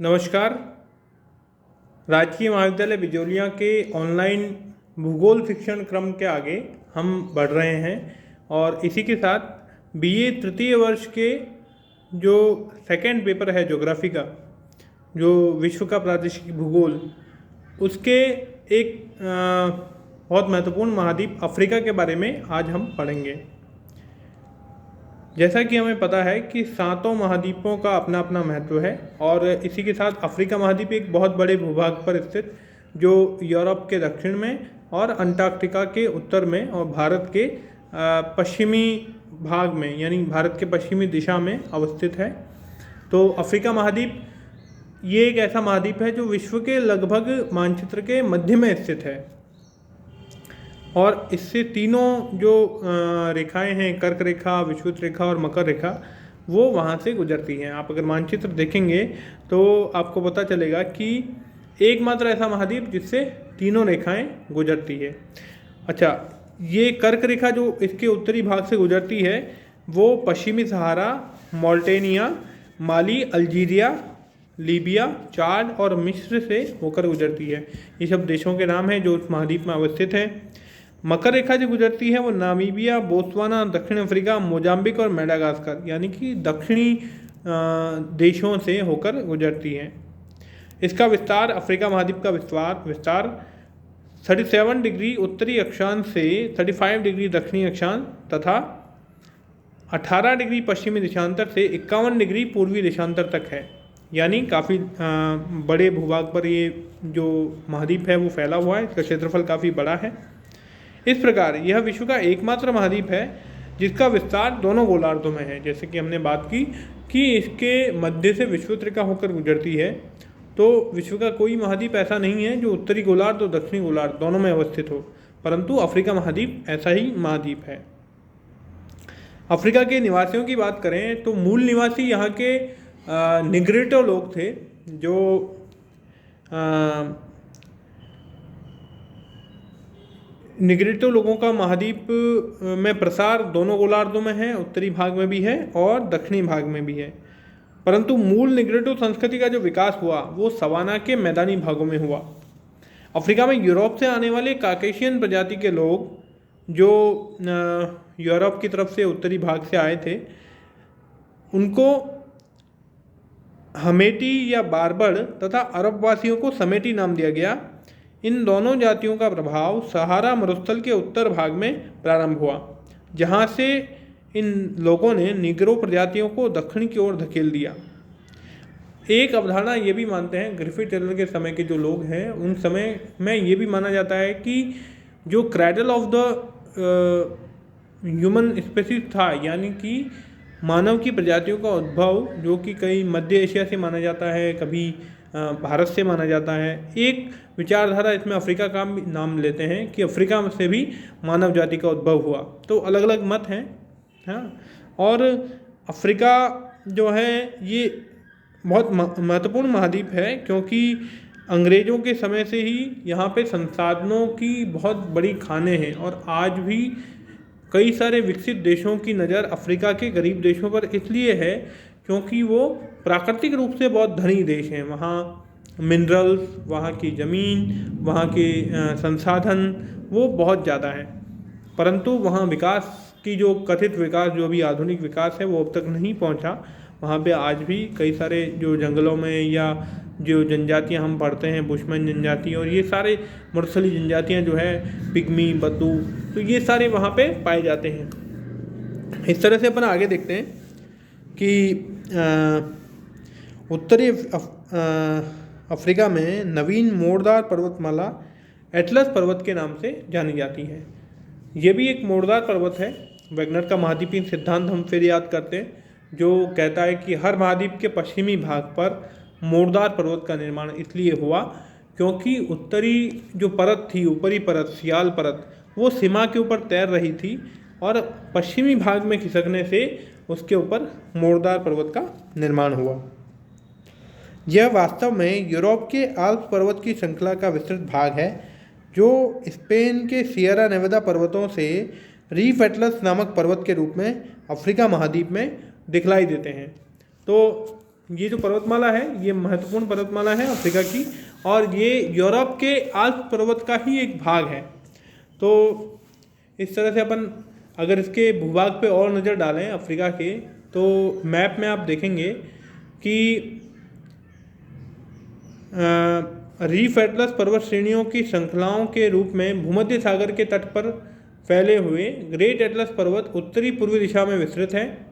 नमस्कार। राजकीय महाविद्यालय बिजोलिया के ऑनलाइन भूगोल शिक्षण क्रम के आगे हम बढ़ रहे हैं और इसी के साथ बीए तृतीय वर्ष के जो सेकंड पेपर है ज्योग्राफी का, जो विश्व का प्रादेशिक भूगोल, उसके एक बहुत महत्वपूर्ण महाद्वीप अफ्रीका के बारे में आज हम पढ़ेंगे। जैसा कि हमें पता है कि सातों महाद्वीपों का अपना अपना महत्व है और इसी के साथ अफ्रीका महाद्वीप एक बहुत बड़े भूभाग पर स्थित, जो यूरोप के दक्षिण में और अंटार्कटिका के उत्तर में और भारत के पश्चिमी भाग में, यानी भारत के पश्चिमी दिशा में अवस्थित है। तो अफ्रीका महाद्वीप ये एक ऐसा महाद्वीप है जो विश्व के लगभग मानचित्र के मध्य में स्थित है और इससे तीनों जो रेखाएं हैं, कर्क रेखा, विषुवत रेखा और मकर रेखा, वो वहाँ से गुजरती हैं। आप अगर मानचित्र देखेंगे तो आपको पता चलेगा कि एकमात्र ऐसा महाद्वीप जिससे तीनों रेखाएं गुजरती है। अच्छा, ये कर्क रेखा जो इसके उत्तरी भाग से गुजरती है वो पश्चिमी सहारा, मॉरिटानिया, माली, अल्जीरिया, लीबिया, चाड और मिस्र से होकर गुजरती है। ये सब देशों के नाम हैं जो उस महाद्वीप में अवस्थित हैं। मकर रेखा जो गुजरती है वो नामीबिया, बोत्सवाना, दक्षिण अफ्रीका, मोजाम्बिक और मेडागास्कर, यानी कि दक्षिणी देशों से होकर गुजरती है। इसका विस्तार, अफ्रीका महाद्वीप का विस्तार 37 डिग्री उत्तरी अक्षांश से 35 डिग्री दक्षिणी अक्षांश तथा 18 डिग्री पश्चिमी देशांतर से 51 डिग्री पूर्वी देशांतर तक है। यानी काफ़ी बड़े भूभाग पर ये जो महाद्वीप है वो फैला हुआ है। इसका क्षेत्रफल काफ़ी बड़ा है। इस प्रकार यह विश्व का एकमात्र महाद्वीप है जिसका विस्तार दोनों गोलार्धों में है। जैसे कि हमने बात की कि इसके मध्य से विषुवत रेखा होकर गुजरती है, तो विश्व का कोई महाद्वीप ऐसा नहीं है जो उत्तरी गोलार्ध और दक्षिणी गोलार्ध दोनों में अवस्थित हो, परंतु अफ्रीका महाद्वीप ऐसा ही महाद्वीप है। अफ्रीका के निवासियों की बात करें तो मूल निवासी यहाँ के निग्रिटो लोग थे, जो निग्रिटो लोगों का महाद्वीप में प्रसार दोनों गोलार्धों में है, उत्तरी भाग में भी है और दक्षिणी भाग में भी है। परंतु मूल निग्रिटो संस्कृति का जो विकास हुआ वो सवाना के मैदानी भागों में हुआ। अफ्रीका में यूरोप से आने वाले काकेशियन प्रजाति के लोग जो यूरोप की तरफ से उत्तरी भाग से आए थे, उनको हमेटी या बार्बर तथा अरब वासियों को समेटी नाम दिया गया। इन दोनों जातियों का प्रभाव सहारा मरुस्थल के उत्तर भाग में प्रारंभ हुआ, जहाँ से इन लोगों ने निग्रो प्रजातियों को दक्षिण की ओर धकेल दिया। एक अवधारणा ये भी मानते हैं, ग्रिफिथ टेलर के समय के जो लोग हैं उन समय में ये भी माना जाता है कि जो cradle of the human species था, यानी कि मानव की प्रजातियों का उद्भव, जो कि कई मध्य एशिया से माना जाता है, कभी भारत से माना जाता है। एक विचारधारा इसमें अफ्रीका का नाम लेते हैं कि अफ्रीका से भी मानव जाति का उद्भव हुआ। तो अलग अलग मत हैं, हाँ। और अफ्रीका जो है ये बहुत महत्वपूर्ण महाद्वीप है, क्योंकि अंग्रेज़ों के समय से ही यहाँ पे संसाधनों की बहुत बड़ी खानें हैं और आज भी कई सारे विकसित देशों की नज़र अफ्रीका के गरीब देशों पर इसलिए है क्योंकि वो प्राकृतिक रूप से बहुत धनी देश हैं। वहाँ मिनरल्स, वहाँ की ज़मीन, वहाँ के संसाधन वो बहुत ज़्यादा हैं, परंतु वहाँ विकास की जो कथित विकास, जो भी आधुनिक विकास है, वो अब तक नहीं पहुँचा। वहाँ पे आज भी कई सारे जो जंगलों में या जो जनजातियाँ हम पढ़ते हैं, बुशमैन जनजाति और ये सारे मरुस्थलीय जनजातियाँ जो है, पिग्मी, बद्दू, तो ये सारे वहाँ पे पाए जाते हैं। इस तरह से अपन आगे देखते हैं कि उत्तरी अफ्रीका में नवीन मोड़दार पर्वतमाला एटलस पर्वत के नाम से जानी जाती है। ये भी एक मोड़दार पर्वत है। वैगनर का महाद्वीपीय सिद्धांत हम फिर याद करते हैं, जो कहता है कि हर महाद्वीप के पश्चिमी भाग पर मोड़दार पर्वत का निर्माण इसलिए हुआ क्योंकि उत्तरी जो परत थी, ऊपरी परत, सियाल परत, वो सीमा के ऊपर तैर रही थी और पश्चिमी भाग में खिसकने से उसके ऊपर मोड़दार पर्वत का निर्माण हुआ। यह वास्तव में यूरोप के आल्प्स पर्वत की श्रृंखला का विस्तृत भाग है, जो स्पेन के सियरा नेवादा पर्वतों से रीफ एटलस नामक पर्वत के रूप में अफ्रीका महाद्वीप में दिखलाई देते हैं। तो ये जो पर्वतमाला है ये महत्वपूर्ण पर्वतमाला है अफ्रीका की, और ये यूरोप के आल्प्स पर्वत का ही एक भाग है। तो इस तरह से अपन अगर इसके भूभाग पे और नज़र डालें अफ्रीका के, तो मैप में आप देखेंगे कि रीफ एटलस पर्वत श्रेणियों की श्रृंखलाओं के रूप में भूमध्य सागर के तट पर फैले हुए ग्रेट एटलस पर्वत उत्तरी पूर्वी दिशा में विस्तृत हैं,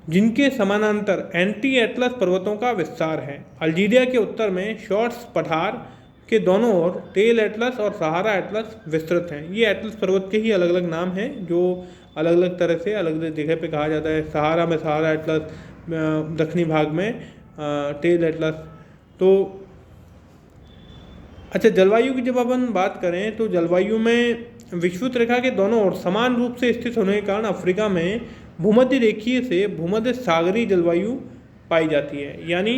जिनके समानांतर एंटी एटलस पर्वतों का विस्तार है। अल्जीरिया के उत्तर में शॉर्ट्स पठार के दोनों ओर टेल एटलस और सहारा एटलस विस्तृत हैं। ये एटलस पर्वत के ही अलग अलग नाम हैं जो अलग अलग तरह से अलग अलग जगह पे कहा जाता है। सहारा में सहारा एटलस, दक्षिणी भाग में टेल एटलस। तो अच्छा, जलवायु की जब अपन बात करें तो जलवायु में विषुवत रेखा के दोनों ओर समान रूप से स्थित होने के कारण अफ्रीका में भूमध्य रेखीय से भूमध्य सागरीय जलवायु पाई जाती है। यानी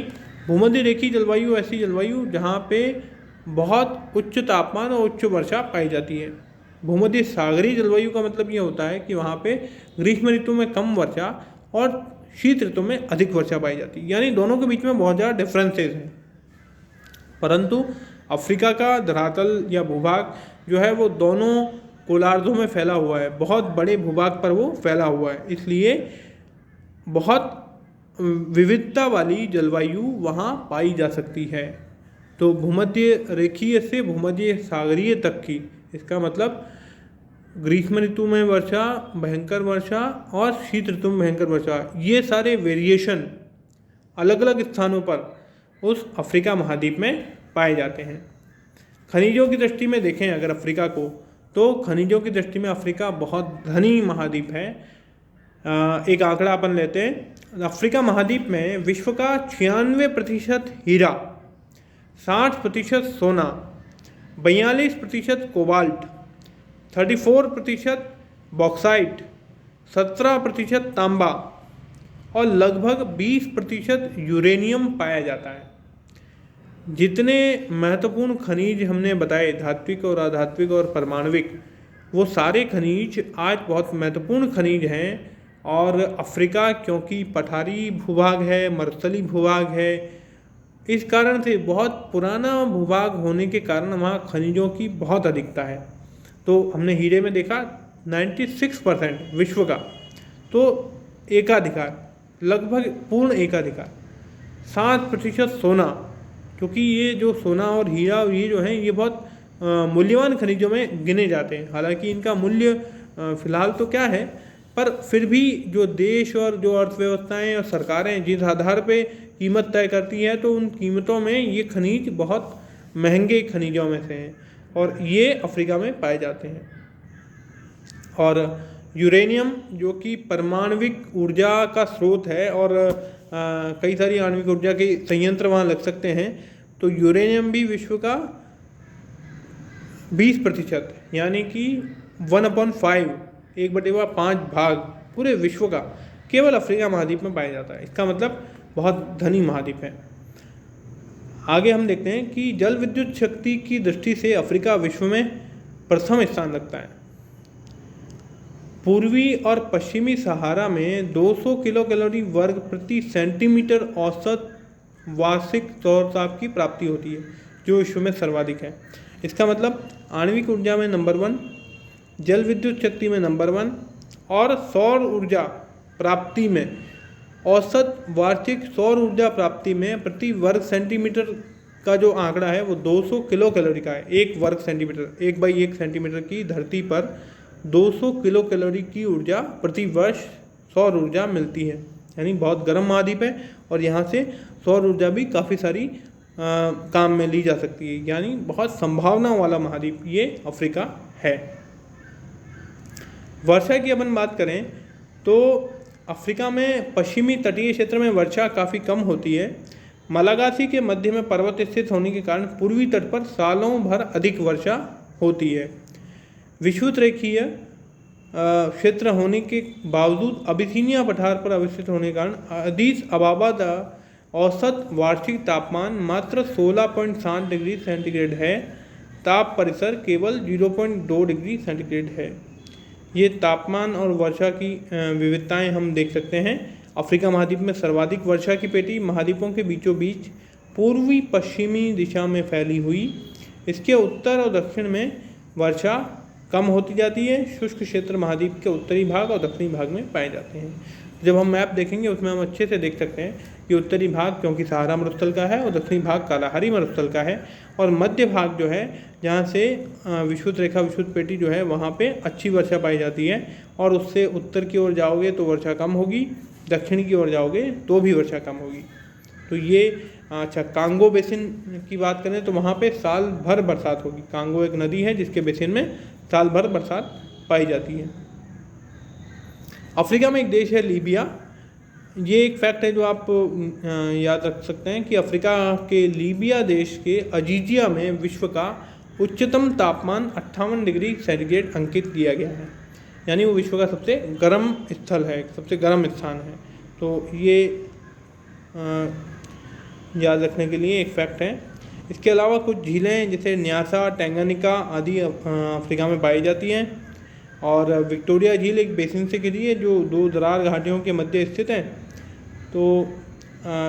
भूमध्य रेखीय जलवायु ऐसी जलवायु जहाँ पे बहुत उच्च तापमान और उच्च वर्षा पाई जाती है। भूमध्य सागरीय जलवायु का मतलब ये होता है कि वहाँ पे ग्रीष्म ऋतु में कम वर्षा और शीत ऋतु में अधिक वर्षा पाई जाती है। यानी दोनों के बीच में बहुत ज़्यादा डिफरेंसेस हैं। परंतु अफ्रीका का धरातल या भूभाग जो है वो दोनों गोलार्धों में फैला हुआ है, बहुत बड़े भूभाग पर वो फैला हुआ है, इसलिए बहुत विविधता वाली जलवायु वहाँ पाई जा सकती है। तो भूमध्य रेखीय से भूमध्य सागरीय तक की, इसका मतलब ग्रीष्म ऋतु में वर्षा, भयंकर वर्षा और शीत ऋतु में भयंकर वर्षा, ये सारे वेरिएशन अलग अलग स्थानों पर उस अफ्रीका महाद्वीप में पाए जाते हैं। खनिजों की दृष्टि में देखें अगर अफ्रीका को, तो खनिजों की दृष्टि में अफ्रीका बहुत धनी महाद्वीप है। एक आंकड़ा अपन लेते हैं, अफ्रीका महाद्वीप में विश्व का 96% हीरा, 60% सोना, 42% कोबाल्ट, 34% बॉक्साइट, 17% तांबा और लगभग 20% यूरेनियम पाया जाता है। जितने महत्वपूर्ण खनिज हमने बताए, धात्विक और अधात्विक और परमाणविक, वो सारे खनिज आज बहुत महत्वपूर्ण खनिज हैं। और अफ्रीका क्योंकि पठारी भूभाग है, मरुस्थलीय भूभाग है, इस कारण से बहुत पुराना भूभाग होने के कारण वहाँ खनिजों की बहुत अधिकता है। तो हमने हीरे में देखा 96% विश्व का, तो एकाधिकार, लगभग पूर्ण एकाधिकार। 7% सोना, क्योंकि ये जो सोना और हीरा ये जो हैं ये बहुत मूल्यवान खनिजों में गिने जाते हैं। हालांकि इनका मूल्य फ़िलहाल तो क्या है, पर फिर भी जो देश और जो अर्थव्यवस्थाएं और सरकारें जिस आधार पे कीमत तय करती हैं, तो उन कीमतों में ये खनिज बहुत महंगे खनिजों में से हैं और ये अफ्रीका में पाए जाते हैं। और यूरेनियम जो कि परमाणविक ऊर्जा का स्रोत है और कई सारी आणविक ऊर्जा के संयंत्र वहाँ लग सकते हैं, तो यूरेनियम भी विश्व का 20% यानी कि 1/5, 1/5 भाग पूरे विश्व का केवल अफ्रीका महाद्वीप में पाया जाता है। इसका मतलब बहुत धनी महाद्वीप है। आगे हम देखते हैं कि जल विद्युत शक्ति की दृष्टि से अफ्रीका विश्व में प्रथम स्थान रखता है। पूर्वी और पश्चिमी सहारा में 200 किलो कैलोरी वर्ग प्रति सेंटीमीटर औसत वार्षिक सौरताप की प्राप्ति होती है, जो विश्व में सर्वाधिक है। इसका मतलब आणविक ऊर्जा में नंबर 1, जल विद्युत शक्ति में नंबर 1 और सौर ऊर्जा प्राप्ति में, औसत वार्षिक सौर ऊर्जा प्राप्ति में प्रति वर्ग सेंटीमीटर का जो आंकड़ा है वो 200 किलो कैलोरी का है। एक वर्ग सेंटीमीटर, 1/1 सेंटीमीटर की धरती पर 200 किलो कैलोरी की ऊर्जा प्रति वर्ष सौर ऊर्जा मिलती है। यानी बहुत गर्म महाद्वीप है और यहाँ से सौर ऊर्जा भी काफ़ी सारी काम में ली जा सकती है। यानी बहुत संभावना वाला महाद्वीप ये अफ्रीका है। वर्षा की अपन बात करें तो अफ्रीका में पश्चिमी तटीय क्षेत्र में वर्षा काफ़ी कम होती है। मलागासी के मध्य में पर्वत स्थित होने के कारण पूर्वी तट पर सालों भर अधिक वर्षा होती है। विषुवत रेखीय क्षेत्र होने के बावजूद अबिसिनिया पठार पर अवस्थित होने के कारण अदीस अबाबा का औसत वार्षिक तापमान मात्र 16.7 डिग्री सेंटीग्रेड है। ताप परिसर केवल 0.2 डिग्री सेंटीग्रेड है। ये तापमान और वर्षा की विविधताएं हम देख सकते हैं अफ्रीका महाद्वीप में सर्वाधिक वर्षा की पेटी महाद्वीपों के बीचों बीच पूर्वी पश्चिमी दिशा में फैली हुई। इसके उत्तर और दक्षिण में वर्षा कम होती जाती है। शुष्क क्षेत्र महाद्वीप के उत्तरी भाग और दक्षिणी भाग में पाए जाते हैं। जब हम मैप देखेंगे उसमें हम अच्छे से देख सकते हैं कि उत्तरी भाग क्योंकि सहारा मरुस्थल का है और दक्षिणी भाग कालाहारी मरुस्थल का है, और मध्य भाग जो है जहाँ से विषुवत रेखा विषुवत पेटी जो है वहाँ पे अच्छी वर्षा पाई जाती है, और उससे उत्तर की ओर जाओगे तो वर्षा कम होगी, दक्षिण की ओर जाओगे तो भी वर्षा कम होगी। तो ये अच्छा, कांगो बेसिन की बात करें तो वहाँ पे साल भर बरसात होगी। कांगो एक नदी है जिसके बेसिन में साल भर बरसात पाई जाती है। अफ्रीका में एक देश है लीबिया। ये एक फैक्ट है जो आप याद रख सकते हैं कि अफ्रीका के लीबिया देश के अजीजिया में विश्व का उच्चतम तापमान 58 डिग्री सेंटीग्रेड अंकित किया गया है, यानी वो विश्व का सबसे गर्म स्थल है, सबसे गर्म स्थान है। तो ये याद रखने के लिए एक फैक्ट है। इसके अलावा कुछ झीलें जैसे न्यासा, टैंगानिका आदि अफ्रीका में पाई जाती हैं, और विक्टोरिया झील एक बेसिन से घिरी है जो दो दरार घाटियों के मध्य स्थित है। तो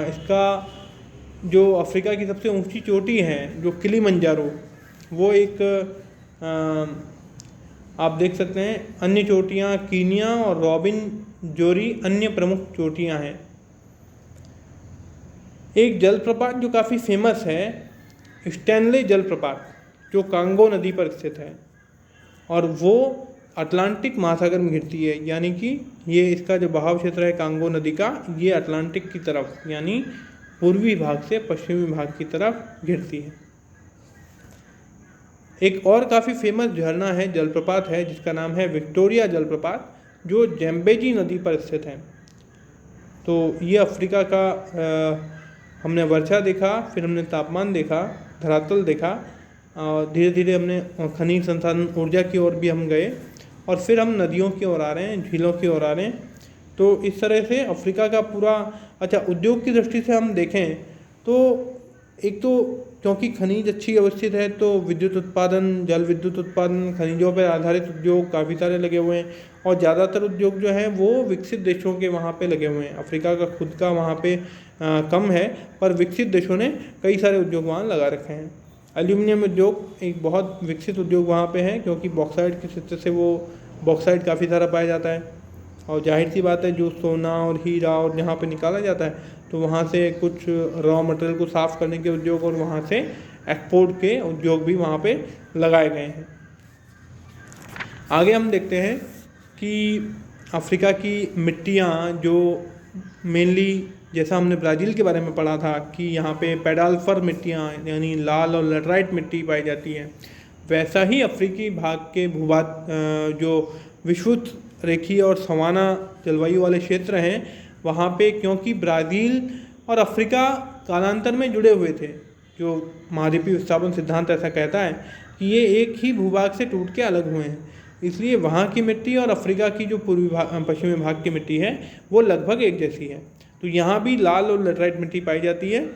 इसका जो अफ्रीका की सबसे ऊंची चोटी है जो किलिमंजारो, वो एक आप देख सकते हैं। अन्य चोटियाँ कीनिया और रॉबिन जोरी अन्य प्रमुख चोटियाँ हैं। एक जलप्रपात जो काफ़ी फेमस है, स्टैनले जलप्रपात, जो कांगो नदी पर स्थित है, और वो अटलांटिक महासागर में गिरती है, यानी कि ये इसका जो बहाव क्षेत्र है कांगो नदी का, ये अटलांटिक की तरफ यानी पूर्वी भाग से पश्चिमी भाग की तरफ गिरती है। एक और काफ़ी फेमस झरना है, जलप्रपात है, जिसका नाम है विक्टोरिया जलप्रपात, जो जैम्बेजी नदी पर स्थित है। तो ये अफ्रीका का हमने वर्षा देखा, फिर हमने तापमान देखा, धरातल देखा, और धीरे धीरे हमने खनिज संसाधन ऊर्जा की ओर भी हम गए, और फिर हम नदियों की ओर आ रहे हैं, झीलों की ओर आ रहे हैं। तो इस तरह से अफ्रीका का पूरा अच्छा, उद्योग की दृष्टि से हम देखें तो एक तो क्योंकि खनिज अच्छी अवस्थित है तो विद्युत उत्पादन, जल विद्युत उत्पादन, खनिजों पर आधारित उद्योग काफ़ी सारे लगे हुए हैं, और ज़्यादातर उद्योग जो है वो विकसित देशों के वहाँ पे लगे हुए हैं। अफ्रीका का खुद का वहाँ पे कम है, पर विकसित देशों ने कई सारे उद्योग वहाँ लगा रखे हैं। एल्यूमिनियम उद्योग एक बहुत विकसित उद्योग वहाँ पे है, क्योंकि बॉक्साइट के क्षेत्र से वो बॉक्साइट काफ़ी सारा पाया जाता है, और जाहिर सी बात है जो सोना और हीरा और यहाँ पे निकाला जाता है तो वहाँ से कुछ रॉ मटेरियल को साफ़ करने के उद्योग और वहाँ से एक्सपोर्ट के उद्योग भी वहाँ पे लगाए गए हैं। आगे हम देखते हैं कि अफ्रीका की मिट्टियाँ जो मेनली, जैसा हमने ब्राज़ील के बारे में पढ़ा था कि यहाँ पे पेडाल्फर मिट्टियाँ यानी लाल और लेटराइट मिट्टी पाई जाती है, वैसा ही अफ्रीकी भाग के भूभाग जो विषुवत रेखीय और सवाना जलवायु वाले क्षेत्र हैं, वहाँ पे क्योंकि ब्राज़ील और अफ्रीका कालांतर में जुड़े हुए थे, जो महाद्वीपीय विस्थापन सिद्धांत ऐसा कहता है कि ये एक ही भूभाग से टूट के अलग हुए हैं, इसलिए वहाँ की मिट्टी और अफ्रीका की जो पूर्वी पश्चिमी भाग की मिट्टी है वो लगभग एक जैसी है। तो यहाँ भी लाल और लेटराइट मिट्टी पाई जाती है।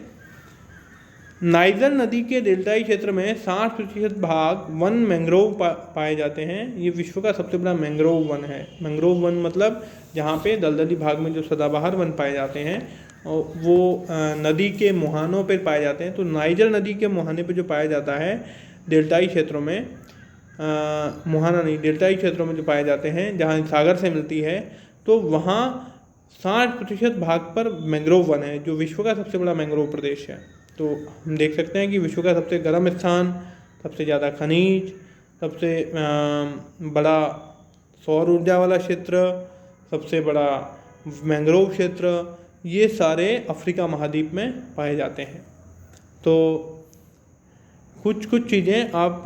नाइजर नदी के डेल्टाई क्षेत्र में 60% भाग वन मैंग्रोव पाए जाते हैं। ये विश्व का सबसे बड़ा मैंग्रोव वन है। मैंग्रोव वन मतलब जहाँ पे दलदली भाग में जो सदाबहार वन पाए जाते हैं वो नदी के मुहानों पर पाए जाते हैं। तो नाइजर नदी के मुहाने पे जो पाया जाता है डेल्टाई क्षेत्रों में, मुहाना नहीं, डेल्टाई क्षेत्रों में जो पाए जाते हैं जहाँ सागर से मिलती है, तो वहाँ 60% भाग पर मैंग्रोव वन है, जो विश्व का सबसे बड़ा मैंग्रोव प्रदेश है। तो हम देख सकते हैं कि विश्व का सबसे गर्म स्थान, सबसे ज़्यादा खनिज, सबसे बड़ा सौर ऊर्जा वाला क्षेत्र, सबसे बड़ा मैंग्रोव क्षेत्र, ये सारे अफ्रीका महाद्वीप में पाए जाते हैं। तो कुछ चीज़ें आप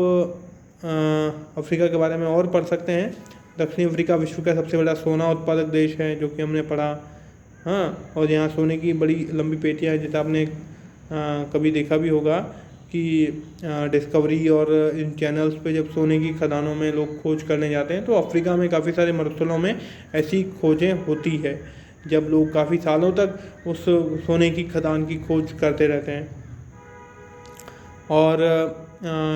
अफ्रीका के बारे में और पढ़ सकते हैं। दक्षिणी अफ्रीका विश्व का सबसे बड़ा सोना उत्पादक देश है, जो कि हमने पढ़ा। हाँ, और यहाँ सोने की बड़ी लंबी पेटियाँ है, जैसा आपने कभी देखा भी होगा कि डिस्कवरी और इन चैनल्स पे जब सोने की खदानों में लोग खोज करने जाते हैं, तो अफ्रीका में काफ़ी सारे मरुस्थलों में ऐसी खोजें होती है, जब लोग काफ़ी सालों तक उस सोने की खदान की खोज करते रहते हैं। और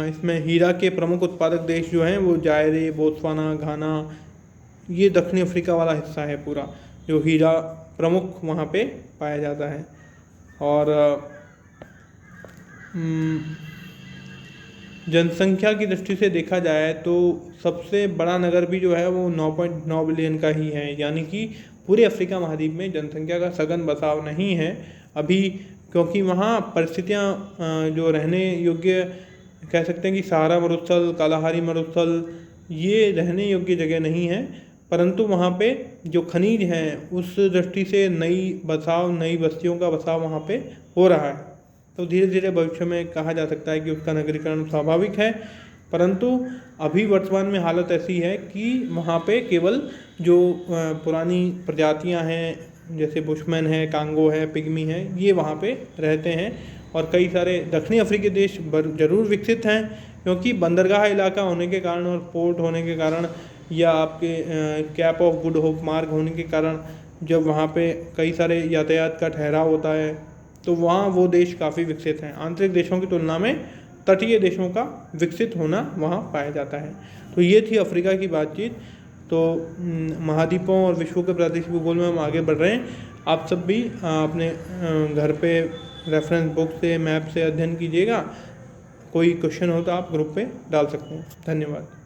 इसमें हीरा के प्रमुख उत्पादक देश जो हैं वो जायरे, बोत्सवाना, घाना, ये दक्षिणी अफ्रीका वाला हिस्सा है पूरा, जो हीरा प्रमुख वहाँ पे पाया जाता है। और जनसंख्या की दृष्टि से देखा जाए तो सबसे बड़ा नगर भी जो है वो 9.9 बिलियन का ही है, यानी कि पूरे अफ्रीका महाद्वीप में जनसंख्या का सघन बसाव नहीं है अभी, क्योंकि वहाँ परिस्थितियाँ जो रहने योग्य कह सकते हैं कि सहारा मरुस्थल, कालाहारी मरुस्थल ये रहने योग्य जगह नहीं है, परंतु वहाँ पे जो खनिज हैं उस दृष्टि से नई बस्तियों का बसाव वहाँ पे हो रहा है। तो धीरे धीरे भविष्य में कहा जा सकता है कि उसका नगरीकरण स्वाभाविक है, परंतु अभी वर्तमान में हालत ऐसी है कि वहाँ पे केवल जो पुरानी प्रजातियाँ हैं जैसे बुशमैन है, कांगो है, पिग्मी है, ये वहाँ पे रहते हैं। और कई सारे दक्षिणी अफ्रीकी देश जरूर विकसित हैं, क्योंकि बंदरगाह इलाका होने के कारण और पोर्ट होने के कारण या आपके कैप ऑफ गुड होप मार्ग होने के कारण जब वहाँ पे कई सारे यातायात का ठहराव होता है तो वहाँ वो देश काफ़ी विकसित हैं। आंतरिक देशों की तुलना में तटीय देशों का विकसित होना वहाँ पाया जाता है। तो ये थी अफ्रीका की बातचीत। तो महाद्वीपों और विश्व के प्रादेशिक भूगोल में हम आगे बढ़ रहे हैं। आप सब भी अपने घर पे रेफरेंस बुक से, मैप से अध्ययन कीजिएगा। कोई क्वेश्चन हो तो आप ग्रुप पे डाल सकते हैं। धन्यवाद।